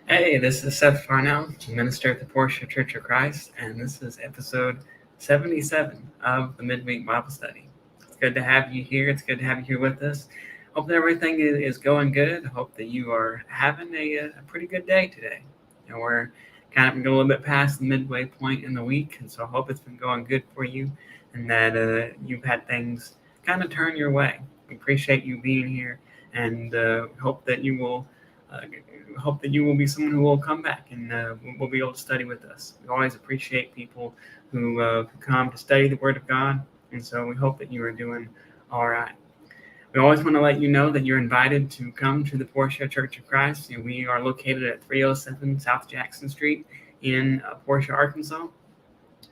Hey, this is Seth Farnell, minister at the Portia Church of Christ, and this is episode 77 of the Midweek Bible Study. It's good to have you here. It's good to have you here with us. Hope that everything is going good. Hope that you are having a pretty good day today. We're kind of a little bit past the midway point in the week, and so I hope it's been going good for you and that you've had things kind of turn your way. We appreciate you being here and hope that you will uh, hope that you will be someone who will come back and will be able to study with us. We always appreciate people who come to study the Word of God, and so we hope that you are doing all right. We always want to let you know that you're invited to come to the Portia Church of Christ. We are located at 307 South Jackson Street in Portia, Arkansas.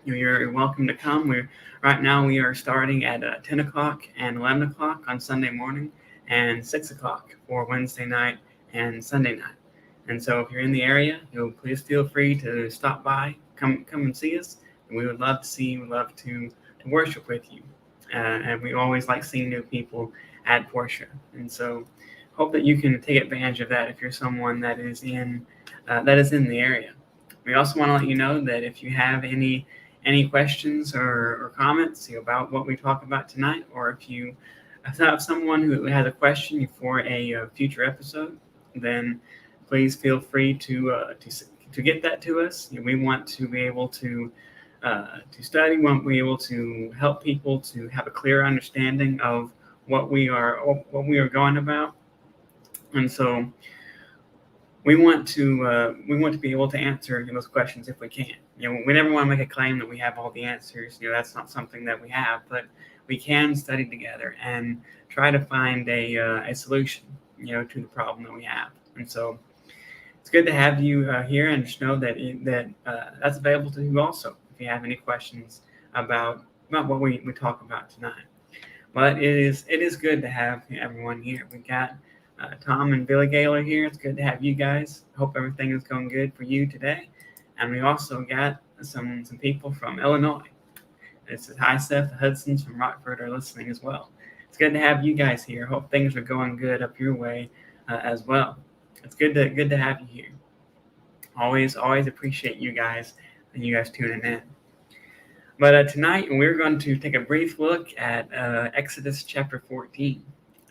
You're welcome to come. Right now we are starting at 10 o'clock and 11 o'clock on Sunday morning and 6 o'clock for Wednesday night and Sunday night. And so if you're in the area, please feel free to stop by, come and see us. And we would love to see you. We'd love to worship with you. And we always like seeing new people at Portia. And so hope that you can take advantage of that if you're someone that is in the area. We also want to let you know that if you have any questions or comments about what we talk about tonight, or if you have someone who has a question for a future episode, then please feel free to get that to us. We want to be able to study. We want to be able to help people to have a clear understanding of what we are going about, and so we want to be able to answer those questions if we can. We never want to make a claim that we have all the answers. That's not something that we have, but we can study together and try to find a solution, to the problem that we have. And so it's good to have you here, and just know that that's available to you also if you have any questions about what we talk about tonight. But it is good to have everyone here. We got Tom and Billy Gale are here. It's good to have you guys. Hope everything is going good for you today. And we also got some people from Illinois. It's Hi Seth, the Hudsons from Rockford are listening as well. It's good to have you guys here. Hope things are going good up your way as well. It's good to have you here. Always appreciate you guys and you guys tuning in. But tonight we're going to take a brief look at Exodus chapter 14.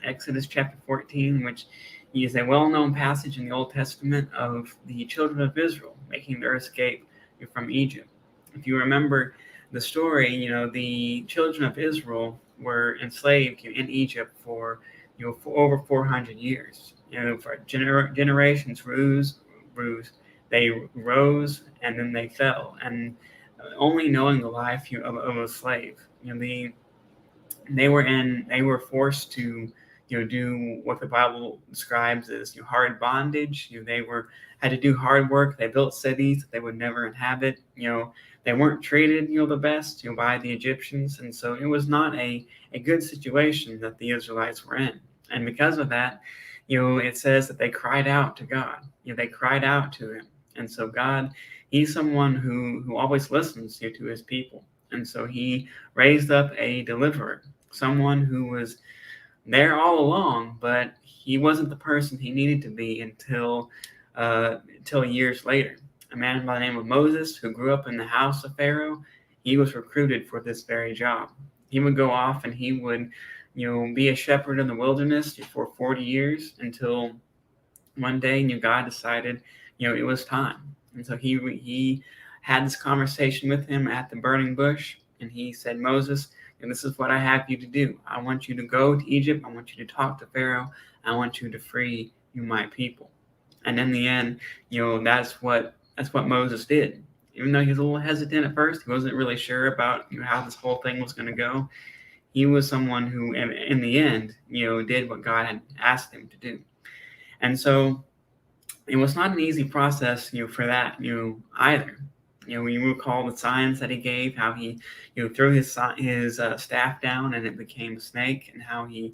Exodus chapter 14, which is a well-known passage in the Old Testament of the children of Israel making their escape from Egypt. If you remember the story, the children of Israel were enslaved in Egypt for over 400 years. For generations they rose and then they fell, and only knowing the life of a slave. They were forced to do what the Bible describes as hard bondage. They had to do hard work. They built cities that they would never inhabit. They weren't treated the best by the Egyptians, and so it was not a good situation that the Israelites were in. And because of that, it says that they cried out to God. They cried out to Him, and so God, He's someone who always listens to His people, and so He raised up a deliverer, someone who was there all along, but he wasn't the person he needed to be until years later. A man by the name of Moses, who grew up in the house of Pharaoh, he was recruited for this very job. He would go off and he would, be a shepherd in the wilderness for 40 years until one day, God decided, it was time. And so he had this conversation with him at the burning bush, and he said, Moses, this is what I have you to do. I want you to go to Egypt. I want you to talk to Pharaoh. I want you to free my people. And in the end, that's what Moses did. Even though he was a little hesitant at first, he wasn't really sure about how this whole thing was going to go. He was someone who, in the end, did what God had asked him to do. And so it was not an easy process, for that, either. You recall the signs that he gave, how he, threw his staff down and it became a snake, and how he,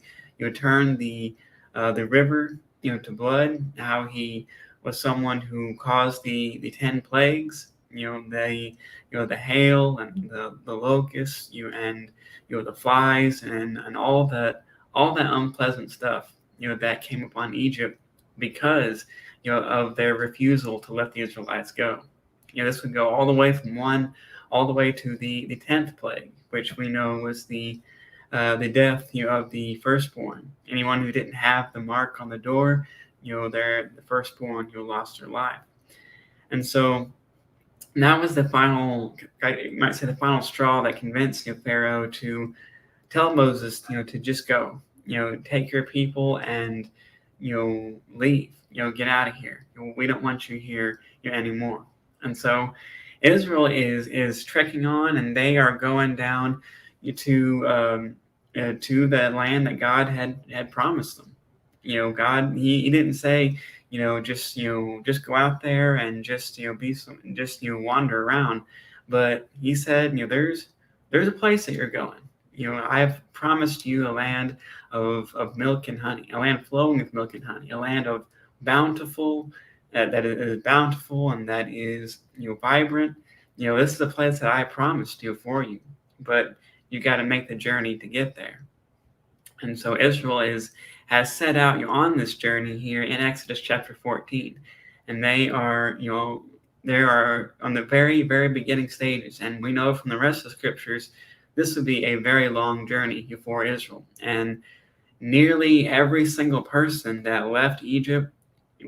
turned the river, to blood. How he was someone who caused the 10 plagues, the hail and the locusts, and the flies and all that unpleasant stuff, that came upon Egypt because of their refusal to let the Israelites go. This would go all the way from one all the way to the 10th plague, which we know was the death of the firstborn. Anyone who didn't have the mark on the door, the firstborn lost their life. And so that was the final, you might say, the final straw that convinced Pharaoh to tell Moses, to just go, take your people and leave, get out of here. We don't want you here anymore. And so Israel is trekking on, and they are going down to the land that God had promised them. God, he didn't say, just go out there and just wander around, but he said, there's a place that you're going. I have promised you a land of milk and honey, a land flowing with milk and honey, a land of bountiful, that is bountiful and that is vibrant. This is a place that I promised you for you, but you got to make the journey to get there. And so Israel has set out on this journey here in Exodus chapter 14, and they are on the very, very beginning stages. And we know from the rest of the scriptures, this would be a very long journey for Israel. And nearly every single person that left Egypt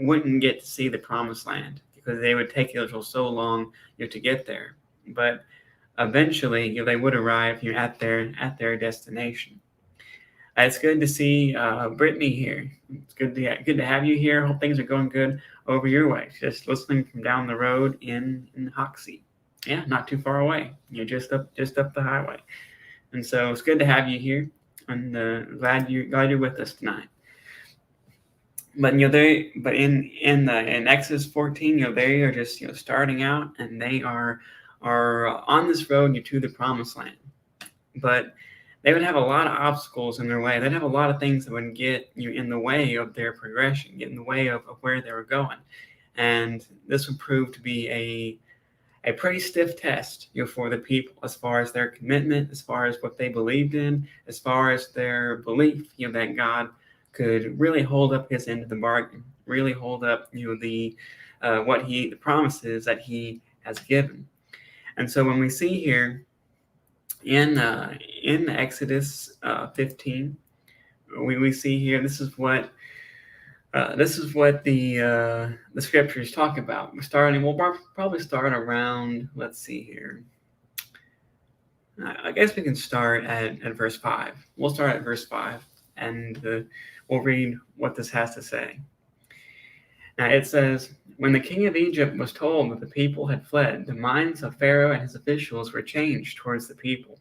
wouldn't get to see the promised land because they would take Israel so long to get there. But eventually, they would arrive at their destination. It's good to see Brittany here. It's good to have you here. Hope things are going good over your way. Just listening from down the road in Hoxie. Yeah, not too far away. Just up the highway. And so it's good to have you here. And glad you're with us tonight. But in Exodus 14, they are just starting out, and they are on this road to the promised land. But they would have a lot of obstacles in their way. They'd have a lot of things that would get in the way of their progression, get in the way of where they were going. And this would prove to be a pretty stiff test for the people, as far as their commitment, as far as what they believed in, as far as their belief that God could really hold up his end of the bargain, really hold up the promises that he has given. And so when we see here in Exodus 15, we see here this is what the scriptures talk about. We'll probably start around, let's see here. I guess we can start at verse 5. We'll start at verse 5, and we'll read what this has to say. Now it says, when the king of Egypt was told that the people had fled, the minds of Pharaoh and his officials were changed towards the people.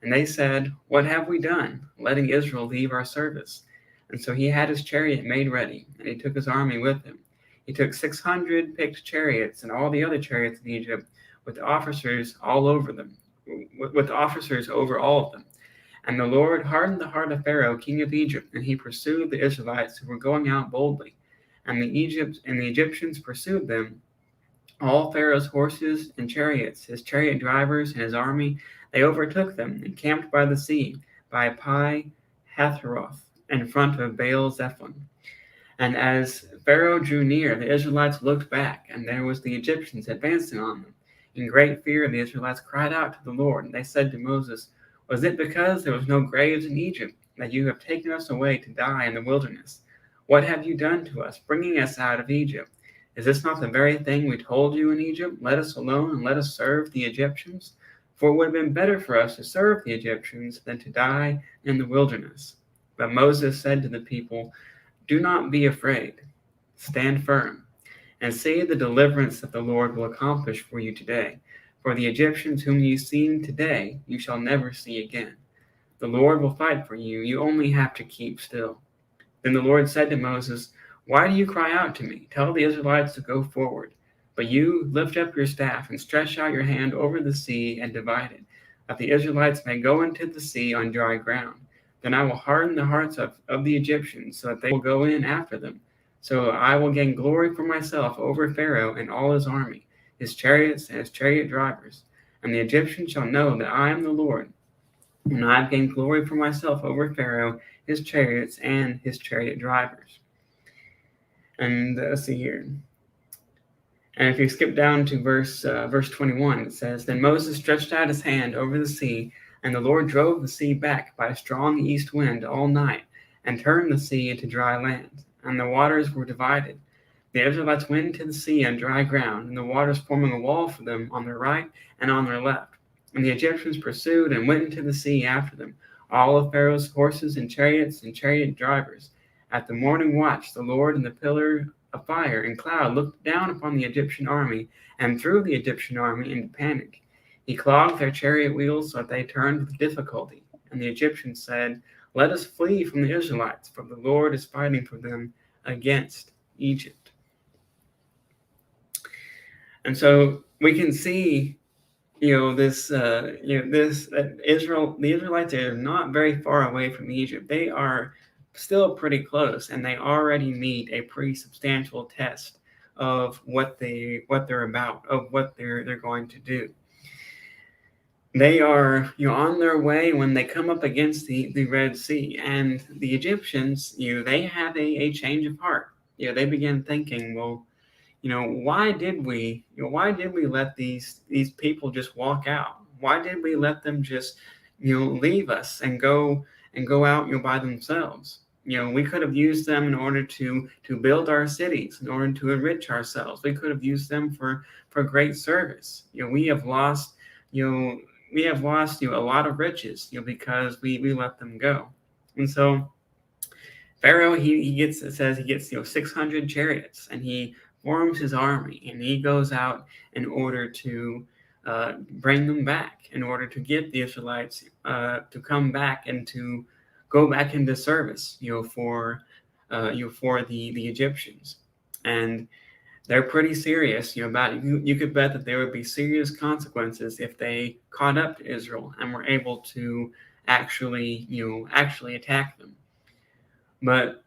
And they said, what have we done, letting Israel leave our service? And so he had his chariot made ready, and he took his army with him. He took 600 picked chariots and all the other chariots in Egypt, with officers all over them, with officers over all of them. And the Lord hardened the heart of Pharaoh, king of Egypt, and he pursued the Israelites who were going out boldly. And the Egyptians pursued them, all Pharaoh's horses and chariots, his chariot drivers and his army. They overtook them and camped by the sea, by Pi Hatheroth, in front of Baal Zephon. And as Pharaoh drew near, the Israelites looked back, and there was the Egyptians advancing on them. In great fear, the Israelites cried out to the Lord, and they said to Moses, was it because there was no graves in Egypt that you have taken us away to die in the wilderness? What have you done to us, bringing us out of Egypt? Is this not the very thing we told you in Egypt? Let us alone and let us serve the Egyptians? For it would have been better for us to serve the Egyptians than to die in the wilderness. But Moses said to the people, do not be afraid. Stand firm and see the deliverance that the Lord will accomplish for you today. For the Egyptians whom you see today, you shall never see again. The Lord will fight for you. You only have to keep still. Then the Lord said to Moses, why do you cry out to me? Tell the Israelites to go forward. But you lift up your staff and stretch out your hand over the sea and divide it, that the Israelites may go into the sea on dry ground. Then I will harden the hearts of the Egyptians, so that they will go in after them. So I will gain glory for myself over Pharaoh and all his army, his chariots and his chariot drivers. And the Egyptians shall know that I am the Lord, and I have gained glory for myself over Pharaoh, his chariots, and his chariot drivers. And let's see here. And if you skip down to verse 21, it says, Then Moses stretched out his hand over the sea, and the Lord drove the sea back by a strong east wind all night, and turned the sea into dry land, and the waters were divided. The Israelites went into the sea on dry ground, and the waters forming a wall for them on their right and on their left. And the Egyptians pursued and went into the sea after them, all of Pharaoh's horses and chariot drivers. At the morning watch, the Lord in the pillar of fire and cloud looked down upon the Egyptian army and threw the Egyptian army into panic. He clogged their chariot wheels so that they turned with difficulty. And the Egyptians said, Let us flee from the Israelites, for the Lord is fighting for them against Egypt. And so we can see, the Israelites are not very far away from Egypt. They are still pretty close, and they already meet a pretty substantial test of what they're about, of what they're going to do. They are on their way when they come up against the Red Sea, and the Egyptians, they have a change of heart. They begin thinking, well, why did we let these people just walk out? Why did we let them just leave us and go out by themselves? We could have used them in order to build our cities, in order to enrich ourselves. We could have used them for great service. We have lost a lot of riches because we let them go. And so Pharaoh, he gets 600 chariots, and he forms his army, and he goes out in order to bring them back, in order to get the Israelites to come back and to go back into service, for the Egyptians. And they're pretty serious, about it. You could bet that there would be serious consequences if they caught up to Israel and were able to actually attack them. But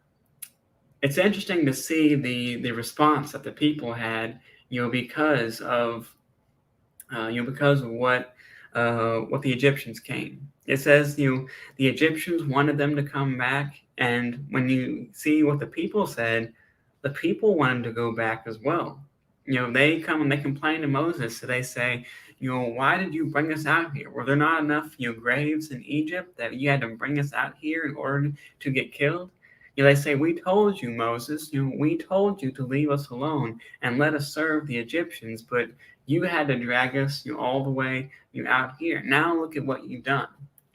it's interesting to see the response that the people had, because of what the Egyptians came. It says, the Egyptians wanted them to come back, and when you see what the people said, the people wanted to go back as well. They come and they complain to Moses. So they say, why did you bring us out here? Were there not enough, graves in Egypt that you had to bring us out here in order to get killed? They say, we told you, Moses, we told you to leave us alone and let us serve the Egyptians, but you had to drag us all the way out here. Now look at what you've done.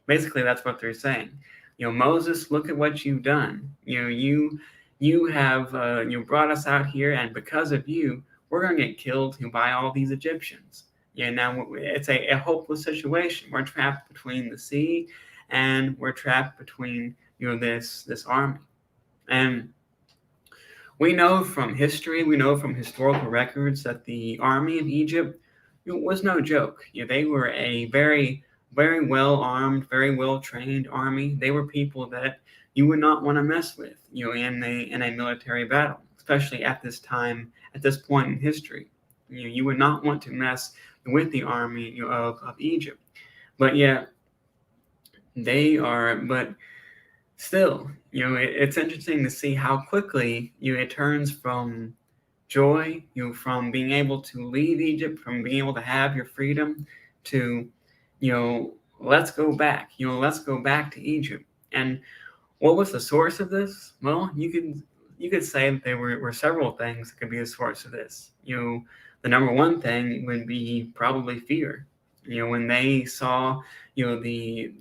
Basically, that's what they're saying. Moses, look at what you've done. You have brought us out here, and because of you, we're going to get killed by all these Egyptians. Now it's a hopeless situation. We're trapped between the sea, and we're trapped between this army. And we know from history, we know from historical records that the army of Egypt was no joke. They were a very, very well-armed, very well-trained army. They were people that you would not want to mess with, in a military battle, especially at this time, at this point in history. You would not want to mess with the army of Egypt. But yet, but still, it's interesting to see how quickly it turns from joy, from being able to leave Egypt, from being able to have your freedom, to let's go back. Let's go back to Egypt. And what was the source of this? Well, you could say that there were several things that could be the source of this. The number one thing would be probably fear. When they saw the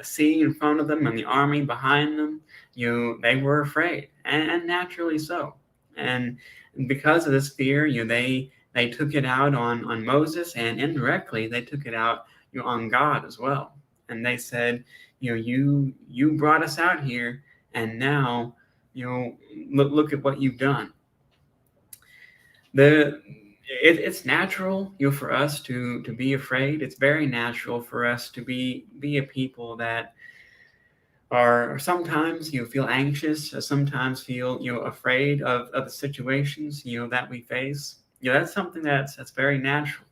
sea in front of them and the army behind them, they were afraid, and naturally so. And because of this fear, they took it out on Moses, and indirectly they took it out on God as well. And they said, you brought us out here, and now look at what you've done. It's natural, for us to be afraid. It's very natural for us to be a people that are sometimes feel anxious, or sometimes feel afraid of the situations that we face. That's something that's very natural.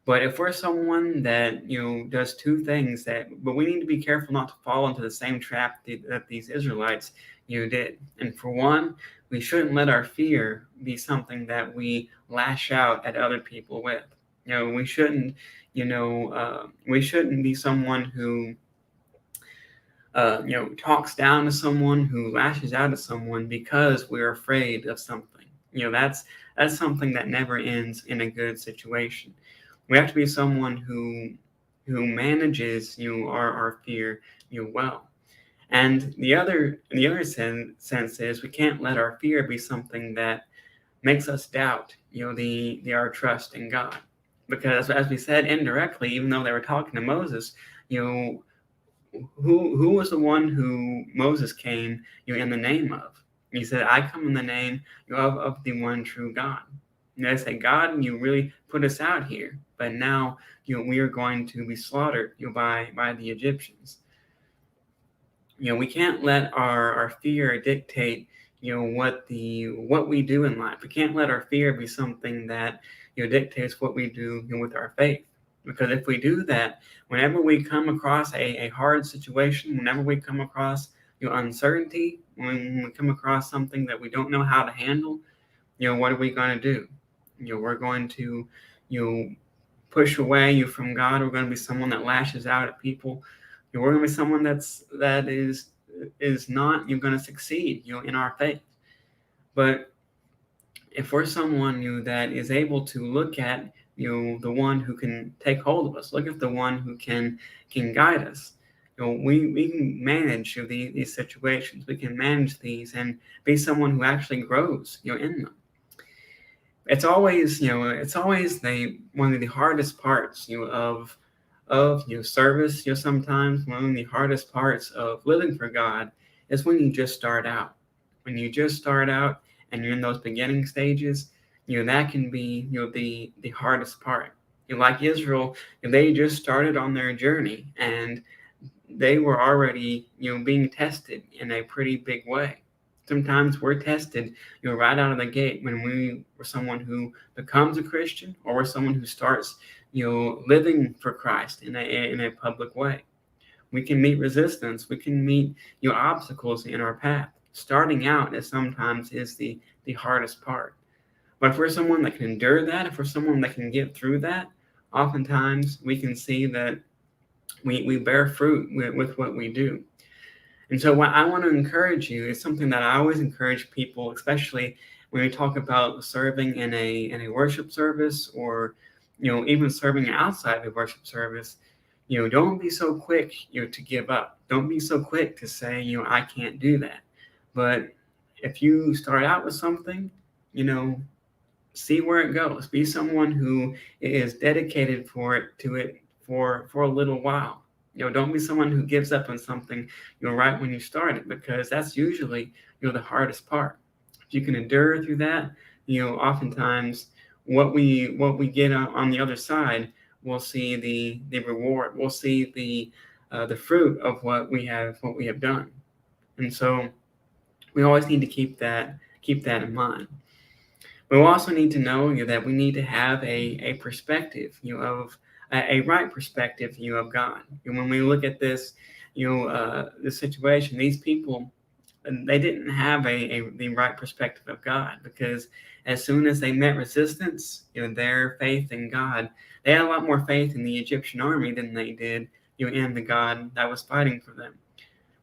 But if we're someone that does two things but we need to be careful not to fall into the same trap that these Israelites did. And for one, we shouldn't let our fear be something that we lash out at other people with. We shouldn't, we shouldn't be someone who, talks down to someone, who lashes out at someone because we're afraid of something. That's something that never ends in a good situation. We have to be someone who manages, our fear, well. And the other sense is we can't let our fear be something that makes us doubt, our trust in God. Because as we said indirectly, even though they were talking to Moses, you know, who was the one who Moses came, in the name of? He said, "I come in the name, of the one true God." They said, "God, you really put us out here, but now, we are going to be slaughtered, by the Egyptians." We can't let our fear dictate, what we do in life. We can't let our fear be something that, dictates what we do, with our faith. Because if we do that, whenever we come across a hard situation, whenever we come across, uncertainty, when we come across something that we don't know how to handle, what are we going to do? We're going to, you know, push away from God. We're going to be someone that lashes out at people. We're going to be someone that is not going to succeed, in our faith. But if we're someone, that is able to look at, the one who can take hold of us, look at the one who can guide us. We can manage, these situations. We can manage these and be someone who actually grows, in them. It's always the one of the hardest parts, of service. Sometimes one of the hardest parts of living for God is when you just start out. When you just start out and you're in those beginning stages, that can be, the hardest part. Like Israel, they just started on their journey, and they were already, being tested in a pretty big way. Sometimes we're tested, right out of the gate when we were someone who becomes a Christian, or we're someone who starts, living for Christ in a public way. We can meet resistance. We can meet, obstacles in our path. Starting out sometimes is the hardest part. But if we're someone that can endure that, if we're someone that can get through that, oftentimes we can see that we bear fruit with what we do. And so what I want to encourage you is something that I always encourage people, especially when we talk about serving in a worship service, or even serving outside of a worship service. Don't be so quick, to give up. Don't be so quick to say, I can't do that. But if you start out with something, see where it goes. Be someone who is dedicated to it for a little while. Don't be someone who gives up on something, right when you start it, because that's usually, the hardest part. If you can endure through that, oftentimes what we get on the other side, we'll see the reward. We'll see the fruit of what we have done. And so we always need to keep that in mind. We also need to know, that we need to have a perspective, of a right perspective, of God. And when we look at this, the situation, these people, they didn't have the right perspective of God, because as soon as they met resistance, their faith in God, they had a lot more faith in the Egyptian army than they did, in the God that was fighting for them.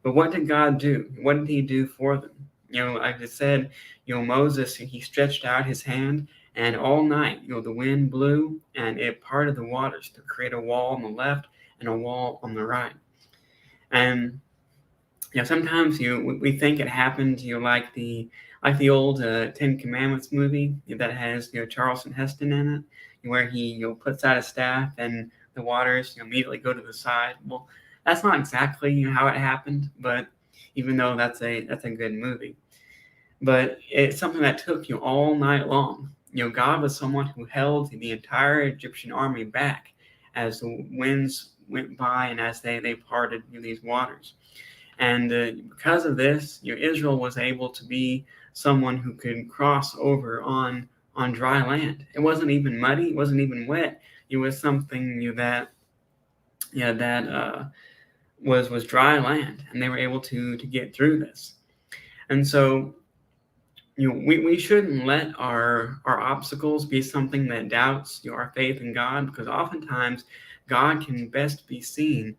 But what did God do? What did He do for them? Like I said, Moses, he stretched out his hand, and all night, the wind blew, and it parted the waters to create a wall on the left and a wall on the right. And sometimes we think it happened, like the old Ten Commandments movie that has Charleston Heston in it, where he puts out a staff and the waters immediately go to the side. Well, that's not exactly how it happened, but even though that's a good movie, but it's something that took all night long. God was someone who held the entire Egyptian army back as the winds went by and as they parted these waters. And because of this, Israel was able to be someone who could cross over on dry land. It wasn't even muddy. It wasn't even wet. It was something that was dry land, and they were able to get through this. And so, we shouldn't let our obstacles be something that doubts our faith in God, because oftentimes God can best be seen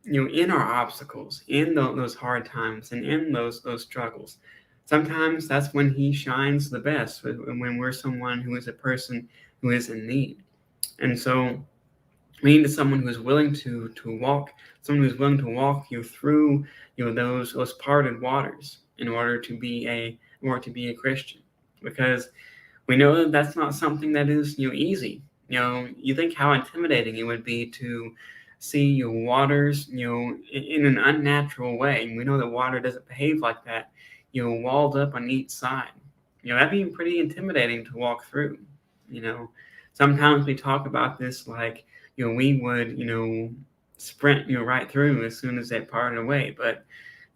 in our obstacles, in those hard times, and in those struggles. Sometimes that's when He shines the best, when we're someone who is a person who is in need. And so we need someone who is willing to walk, someone who's willing to walk you through those parted waters in order to be a Christian, because we know that that's not something that is easy. You think how intimidating it would be to see waters in an unnatural way, and we know that water doesn't behave like that. Walled up on each side. That'd be pretty intimidating to walk through. You know, Sometimes we talk about this like we would sprint right through as soon as they parted away, but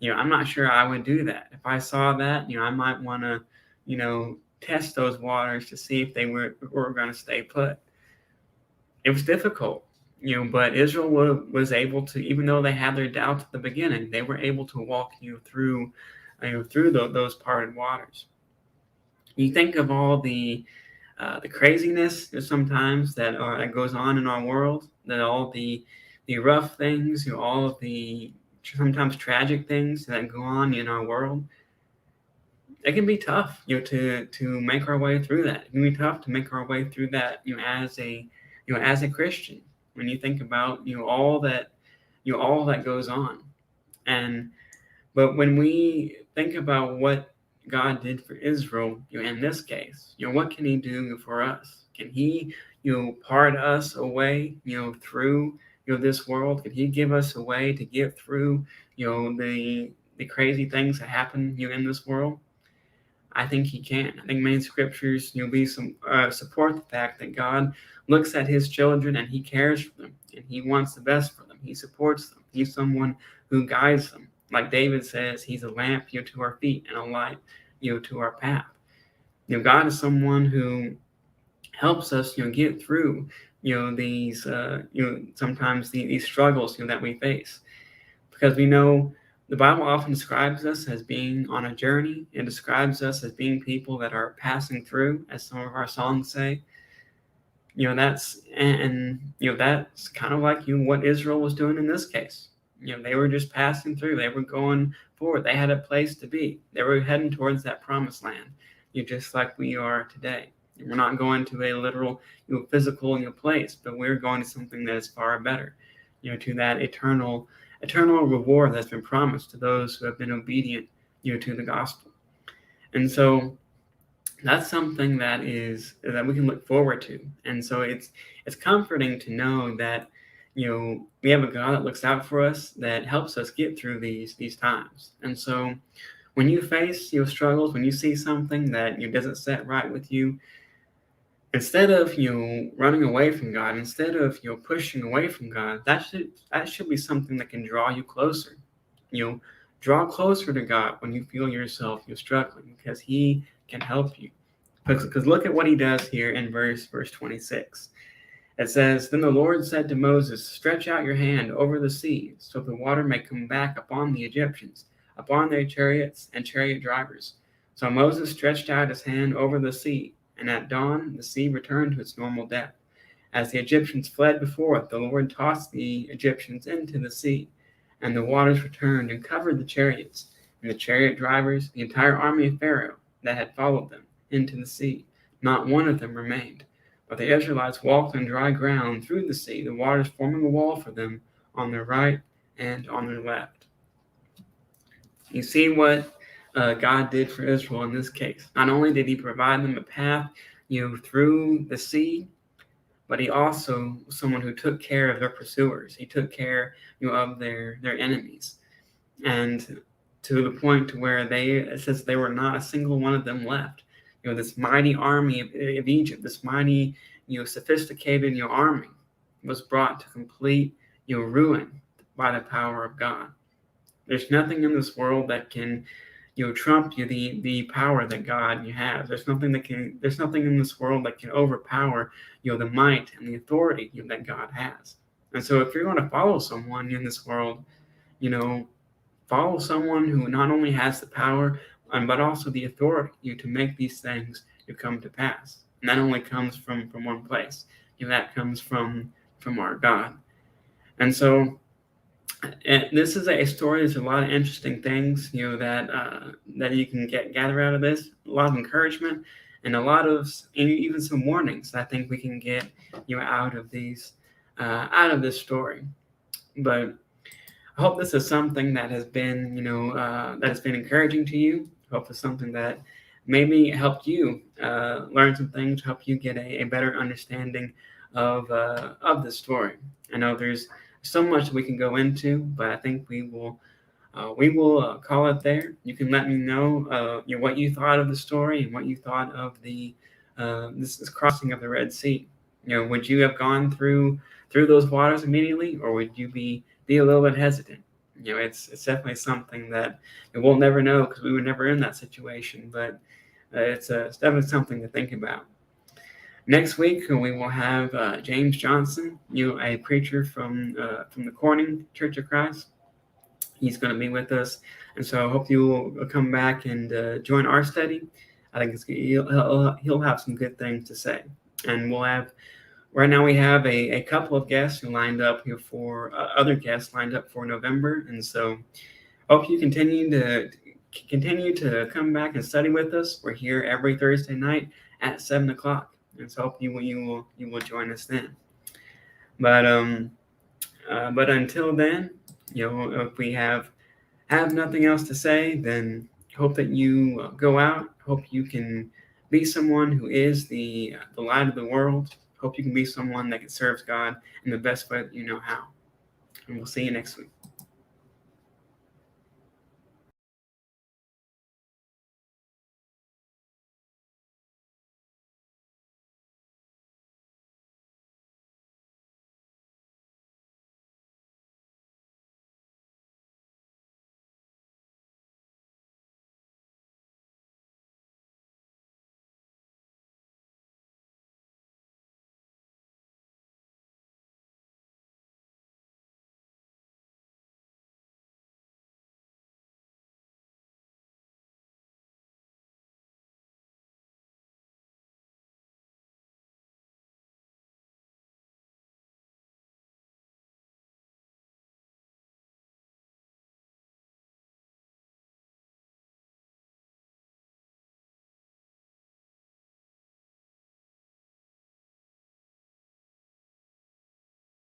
I'm not sure I would do that. If I saw that, I might want to test those waters to see if they were going to stay put. It was difficult, but Israel was able to, even though they had their doubts at the beginning, they were able to walk you through, those parted waters. You think of all the craziness sometimes that goes on in our world, that all the rough things, all of the sometimes tragic things that go on in our world. It can be tough, to make our way through that. It can be tough to make our way through that, as a Christian. When you think about, all that goes on, but when we think about what God did for Israel, in this case, what can He do for us? Can He, part us away, through, this world? Can He give us a way to get through, the crazy things that happen, in this world? I think He can. I think many scriptures, support the fact that God looks at His children and He cares for them, and He wants the best for them. He supports them. He's someone who guides them. Like David says, He's a lamp, to our feet, and a light, to our path. God is someone who helps us, get through, these, sometimes these struggles, that we face, because we know the Bible often describes us as being on a journey. It describes us as being people that are passing through, as some of our songs say. That's kind of like what Israel was doing in this case. They were just passing through. They were going forward. They had a place to be. They were heading towards that promised land. Just like we are today. We're not going to a literal, physical, place, but we're going to something that is far better. To that eternal reward that's been promised to those who have been obedient, to the gospel. And so that's something that we can look forward to. And so it's comforting to know that, we have a God that looks out for us, that helps us get through these times. And so when you face struggles, when you see something that doesn't set right with you, instead of running away from God, instead of pushing away from God, that should be something that can draw you closer. Draw closer to God when you feel yourself struggling, because He can help you. Because look at what He does here in verse 26. It says, "Then the Lord said to Moses, stretch out your hand over the sea, so the water may come back upon the Egyptians, upon their chariots and chariot drivers. So Moses stretched out his hand over the sea, and at dawn the sea returned to its normal depth. As the Egyptians fled before it, the Lord tossed the Egyptians into the sea, and the waters returned and covered the chariots and the chariot drivers, the entire army of Pharaoh that had followed them, into the sea. Not one of them remained. But the Israelites walked on dry ground through the sea, the waters forming a wall for them on their right and on their left." You see what God did for Israel in this case. Not only did He provide them a path, through the sea, but He also was someone who took care of their pursuers. He took care, of their enemies, and to the point to where it says there were not a single one of them left. This mighty army of Egypt, this mighty, sophisticated, army was brought to complete, ruin by the power of God. There's nothing in this world that can, trump the power that God has. There's nothing in this world that can overpower, the might and the authority that God has. And so if you're going to follow someone in this world, follow someone who not only has the power, but also the authority to make these things to come to pass. And that only comes from one place. That comes from our God. And so this is a story. There's a lot of interesting things, that you can gather out of this. A lot of encouragement, and a lot of even some warnings. I think we can get out of this story. But I hope this is something that has been encouraging to you. I hope it's something that maybe helped you learn some things, help you get a better understanding of the story. I know there's so much we can go into, but I think we will call it there. You can let me know what you thought of the story and what you thought of this crossing of the Red Sea. Would you have gone through those waters immediately, or would you be a little bit hesitant? It's definitely something that we'll never know because we were never in that situation. But it's definitely something to think about. Next week we will have James Johnson, a preacher from the Portia Church of Christ. He's going to be with us, and so I hope you will come back and join our study. I think he'll have some good things to say, and we'll have. Right now we have a couple of guests who lined up here for other guests lined up for November, and so hope you continue to come back and study with us. We're here every Thursday night at 7:00, and so hope you will join us then. But until then, if we have nothing else to say, then hope that you go out. Hope you can be someone who is the light of the world. Hope you can be someone that serves God in the best way that you know how. And we'll see you next week.